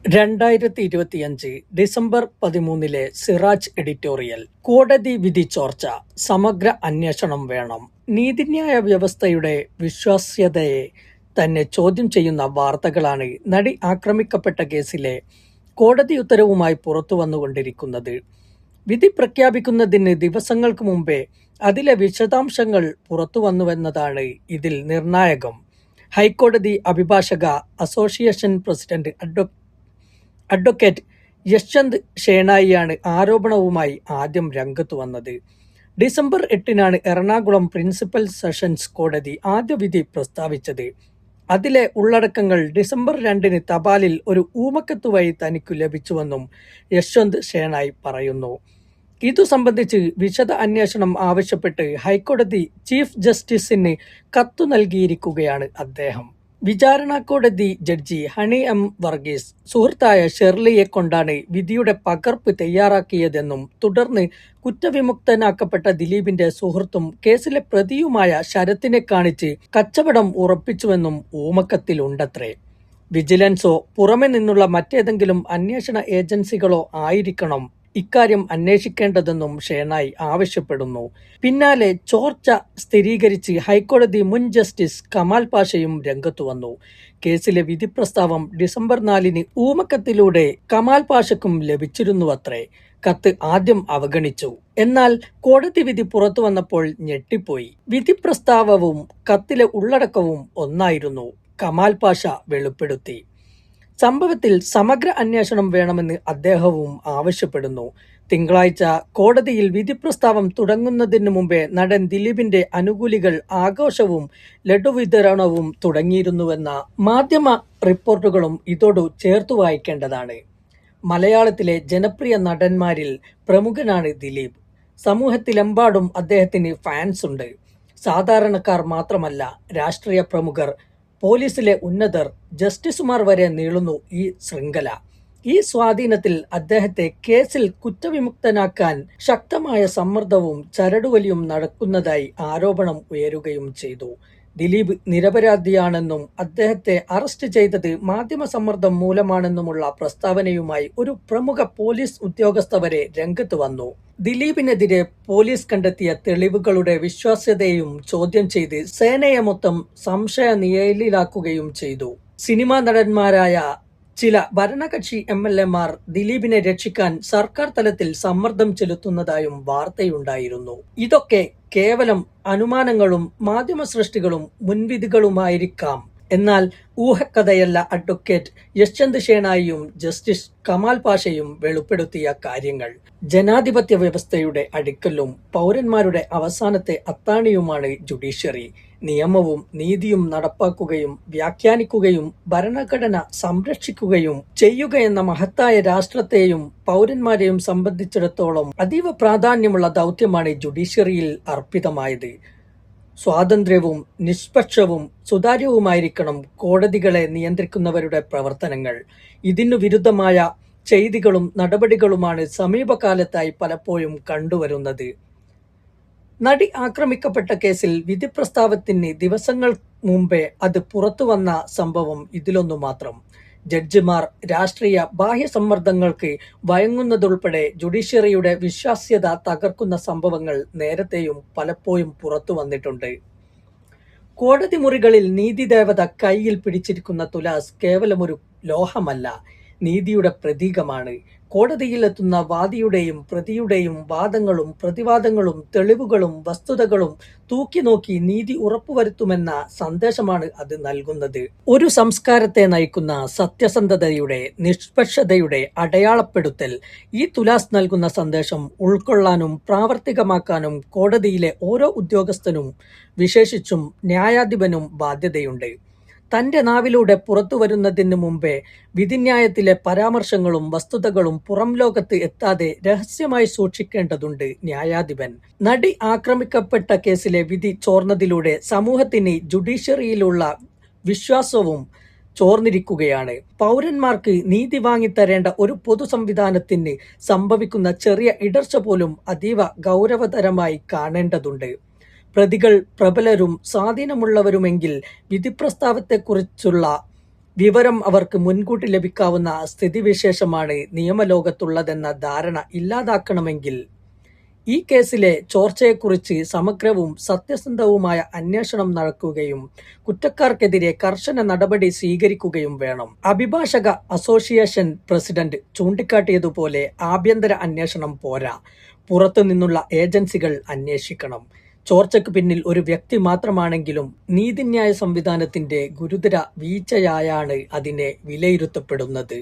2025 December 13 Siraj editorial. കോടതി വിധി ചോർച്ച, സമഗ്ര അന്വേഷണം വേണം. നീതിന്യായ വ്യവസ്ഥയുടെ വിശ്വാസ്യതയെ തന്നെ ചോദ്യം ചെയ്യുന്ന വാർത്തകളാണ് നടി ആക്രമിക്കപ്പെട്ട കേസിലെ കോടതി ഉത്തരവുമായി പുറത്തുവന്നുകൊണ്ടിരിക്കുന്നത്. വിധി പ്രഖ്യാപിക്കുന്നതിന് ദിവസങ്ങൾക്ക് മുമ്പേ അതിലെ വിശദാംശങ്ങൾ പുറത്തുവന്നുവെന്നതാണ് ഇതിൽ നിർണായകം. ഹൈക്കോടതി അഭിഭാഷക അസോസിയേഷൻ പ്രസിഡന്റ് അഡ്വക്കേറ്റ് യശ്വന്ത് ഷേണായിയാണ് ആരോപണവുമായി ആദ്യം രംഗത്തു വന്നത്. ഡിസംബർ 8 എറണാകുളം പ്രിൻസിപ്പൽ സെഷൻസ് കോടതി ആദ്യ വിധി പ്രസ്താവിച്ചത്. അതിലെ ഉള്ളടക്കങ്ങൾ ഡിസംബർ 2 തപാലിൽ ഒരു ഊമക്കത്ത് വഴി തനിക്കു ലഭിച്ചുവെന്നും യശ്വന്ത് ഷേണായി പറയുന്നു. ഇതു സംബന്ധിച്ച് വിശദ അന്വേഷണം ആവശ്യപ്പെട്ട് ഹൈക്കോടതി ചീഫ് ജസ്റ്റിസിന് കത്തു നൽകിയിരിക്കുകയാണ് അദ്ദേഹം. വിചാരണ കോടതി ജഡ്ജി ഹണി എം വർഗീസ് സുഹൃത്തായ ഷെർലിയെ കൊണ്ടാണ് വിധിയുടെ പകർപ്പ് തയ്യാറാക്കിയതെന്നും തുടർന്ന് കുറ്റവിമുക്തനാക്കപ്പെട്ട ദിലീപിന്റെ സുഹൃത്തും കേസിലെ പ്രതിയുമായ ശരത്തിനെ കാണിച്ച് കച്ചവടം ഉറപ്പിച്ചുവെന്നും ഊമക്കത്തിലുണ്ടത്രേ. വിജിലൻസോ പുറമെ നിന്നുള്ള മറ്റേതെങ്കിലും അന്വേഷണ ഏജൻസികളോ ആയിരിക്കണം ഇക്കാര്യം അന്വേഷിക്കേണ്ടതെന്നും ഷേണായി ആവശ്യപ്പെടുന്നു. പിന്നാലെ ചോർച്ച സ്ഥിരീകരിച്ച് ഹൈക്കോടതി മുൻ ജസ്റ്റിസ് കമാൽ പാഷയും രംഗത്തു വന്നു. കേസിലെ വിധി പ്രസ്താവം ഡിസംബർ 4 ഊമക്കത്തിലൂടെ കമാൽ പാഷയ്ക്കും ലഭിച്ചിരുന്നുവത്രേ. കത്ത് ആദ്യം അവഗണിച്ചു. എന്നാൽ കോടതി വിധി പുറത്തു വന്നപ്പോൾ ഞെട്ടിപ്പോയി. വിധി പ്രസ്താവവും കത്തിലെ ഉള്ളടക്കവും ഒന്നായിരുന്നു, കമാൽ പാഷ വെളിപ്പെടുത്തി. സംഭവത്തിൽ സമഗ്ര അന്വേഷണം വേണമെന്ന് അദ്ദേഹവും ആവശ്യപ്പെടുന്നു. തിങ്കളാഴ്ച കോടതിയിൽ വിധി പ്രസ്താവം തുടങ്ങുന്നതിന് മുമ്പേ നടൻ ദിലീപിന്റെ അനുകൂലികൾ ആഘോഷവും ലഡു വിതരണവും തുടങ്ങിയിരുന്നുവെന്ന മാധ്യമ റിപ്പോർട്ടുകളും ഇതോടു ചേർത്തു വായിക്കേണ്ടതാണ്. മലയാളത്തിലെ ജനപ്രിയ നടന്മാരിൽ പ്രമുഖനാണ് ദിലീപ്. സമൂഹത്തിലെമ്പാടും അദ്ദേഹത്തിന് ഫാൻസ് ഉണ്ട്. സാധാരണക്കാർ മാത്രമല്ല, രാഷ്ട്രീയ പ്രമുഖർ, പോലീസിലെ ഉന്നതർ, ജസ്റ്റിസുമാർ വരെ നീളുന്നു ഈ ശൃംഖല. ഈ സ്വാധീനത്തിൽ അദ്ദേഹത്തെ കേസിൽ കുറ്റവിമുക്തനാക്കാൻ ശക്തമായ സമ്മർദ്ദവും ചരടുവലിയും നടക്കുന്നതായി ആരോപണം ഉയരുകയും ചെയ്തു. ദിലീപ് നിരപരാധിയാണെന്നും അദ്ദേഹത്തെ അറസ്റ്റ് ചെയ്തത് മാധ്യമ സമ്മർദ്ദം മൂലമാണെന്നുമുള്ള പ്രസ്താവനയുമായി ഒരു പ്രമുഖ പോലീസ് ഉദ്യോഗസ്ഥ വരെ രംഗത്ത് വന്നു. ദിലീപിനെതിരെ പോലീസ് കണ്ടെത്തിയ തെളിവുകളുടെ വിശ്വാസ്യതയും ചോദ്യം ചെയ്ത് സേനയെ മൊത്തം സംശയ നിഴലിലാക്കുകയും ചെയ്തു. സിനിമാ നടന്മാരായ ചില ഭരണകക്ഷി MLA-മാർ ദിലീപിനെ രക്ഷിക്കാൻ സർക്കാർ തലത്തിൽ സമ്മർദ്ദം ചെലുത്തുന്നതായും വാർത്തയുണ്ടായിരുന്നു. ഇതൊക്കെ കേവലം അനുമാനങ്ങളും മാധ്യമ സൃഷ്ടികളും മുൻവിധികളുമായിരിക്കാം. എന്നാൽ ഊഹക്കഥയല്ല അഡ്വക്കേറ്റ് യശ്വന്ത് ഷേണായിയും ജസ്റ്റിസ് കമാൽ പാഷയും വെളിപ്പെടുത്തിയ കാര്യങ്ങൾ. ജനാധിപത്യ വ്യവസ്ഥയുടെ അടിക്കല്ലും പൗരന്മാരുടെ അവസാനത്തെ അത്താണിയുമാണ് ജുഡീഷ്യറി. നിയമവും നീതിയും നടപ്പാക്കുകയും വ്യാഖ്യാനിക്കുകയും ഭരണഘടന സംരക്ഷിക്കുകയും ചെയ്യുകയെന്ന മഹത്തായ രാഷ്ട്രത്തെയും പൗരന്മാരെയും സംബന്ധിച്ചിടത്തോളം അതീവ പ്രാധാന്യമുള്ള ദൗത്യമാണ് ജുഡീഷ്യറിയിൽ അർപ്പിതമായത്. സ്വാതന്ത്ര്യവും നിഷ്പക്ഷവും സുതാര്യവുമായിരിക്കണം കോടതികളെ നിയന്ത്രിക്കുന്നവരുടെ പ്രവർത്തനങ്ങൾ. ഇതിനു വിരുദ്ധമായ ചെയ്തികളും നടപടികളുമാണ് സമീപകാലത്തായി പലപ്പോഴും കണ്ടുവരുന്നത്. നടി ആക്രമിക്കപ്പെട്ട കേസിൽ വിധി പ്രസ്താവത്തിന് ദിവസങ്ങൾ മുമ്പേ അത് പുറത്തുവന്ന സംഭവം ഇതിലൊന്നു മാത്രം. ജഡ്ജിമാർ രാഷ്ട്രീയ ബാഹ്യ സമ്മർദ്ദങ്ങൾക്ക് വഴങ്ങുന്നതുൾപ്പെടെ ജുഡീഷ്യറിയുടെ വിശ്വാസ്യത തകർക്കുന്ന സംഭവങ്ങൾ നേരത്തെയും പലപ്പോഴും പുറത്തു വന്നിട്ടുണ്ട്. കോടതി മുറികളിൽ നീതിദേവത കൈയിൽ പിടിച്ചിരിക്കുന്ന തുലാസ് കേവലമൊരു ലോഹമല്ല, നീതിയുടെ പ്രതീകമാണ്. കോടതിയിലെത്തുന്ന വാദിയുടെയും പ്രതിയുടെയും വാദങ്ങളും പ്രതിവാദങ്ങളും തെളിവുകളും വസ്തുതകളും തൂക്കി നോക്കി നീതി ഉറപ്പുവരുത്തുമെന്ന സന്ദേശമാണ് അത് നൽകുന്നത്. ഒരു സംസ്കാരത്തെ നയിക്കുന്ന സത്യസന്ധതയുടെ, നിഷ്പക്ഷതയുടെ അടയാളപ്പെടുത്തൽ. ഈ തുലാസ് നൽകുന്ന സന്ദേശം ഉൾക്കൊള്ളാനും പ്രാവർത്തികമാക്കാനും കോടതിയിലെ ഓരോ ഉദ്യോഗസ്ഥനും, വിശേഷിച്ചും ന്യായാധിപനും ബാധ്യതയുണ്ട്. തന്റെ നാവിലൂടെ പുറത്തു വരുന്നതിന് മുമ്പേ വിധിന്യായത്തിലെ പരാമർശങ്ങളും വസ്തുതകളും പുറം ലോകത്ത് എത്താതെ രഹസ്യമായി സൂക്ഷിക്കേണ്ടതുണ്ട് ന്യായാധിപൻ. നടി ആക്രമിക്കപ്പെട്ട കേസിലെ വിധി ചോർന്നതിലൂടെ സമൂഹത്തിന് ജുഡീഷ്യറിയിലുള്ള വിശ്വാസവും ചോർന്നിരിക്കുകയാണ്. പൗരന്മാർക്ക് നീതി വാങ്ങിത്തരേണ്ട ഒരു പൊതു സംവിധാനത്തിന് സംഭവിക്കുന്ന ചെറിയ ഇടർച്ച പോലും അതീവ ഗൗരവതരമായി കാണേണ്ടതുണ്ട്. പ്രതികൾ പ്രബലരും സ്വാധീനമുള്ളവരുമെങ്കിൽ വിധിപ്രസ്താവത്തെക്കുറിച്ചുള്ള വിവരം അവർക്ക് മുൻകൂട്ടി ലഭിക്കാവുന്ന സ്ഥിതിവിശേഷമാണ് നിയമലോകത്തുള്ളതെന്ന ധാരണ ഇല്ലാതാക്കണമെങ്കിൽ ഈ കേസിലെ ചോർച്ചയെക്കുറിച്ച് സമഗ്രവും സത്യസന്ധവുമായ അന്വേഷണം നടക്കുകയും കുറ്റക്കാർക്കെതിരെ കർശന നടപടി സ്വീകരിക്കുകയും വേണം. അഭിഭാഷക അസോസിയേഷൻ പ്രസിഡന്റ് ചൂണ്ടിക്കാട്ടിയതുപോലെ ആഭ്യന്തര അന്വേഷണം പോരാ, പുറത്തുനിന്നുള്ള ഏജൻസികൾ അന്വേഷിക്കണം. ചോർച്ചയ്ക്ക് പിന്നിൽ ഒരു വ്യക്തി മാത്രമാണെങ്കിലും നീതിന്യായ സംവിധാനത്തിന്റെ ഗുരുതര വീഴ്ചയായാണ് അതിനെ വിലയിരുത്തപ്പെടുന്നത്.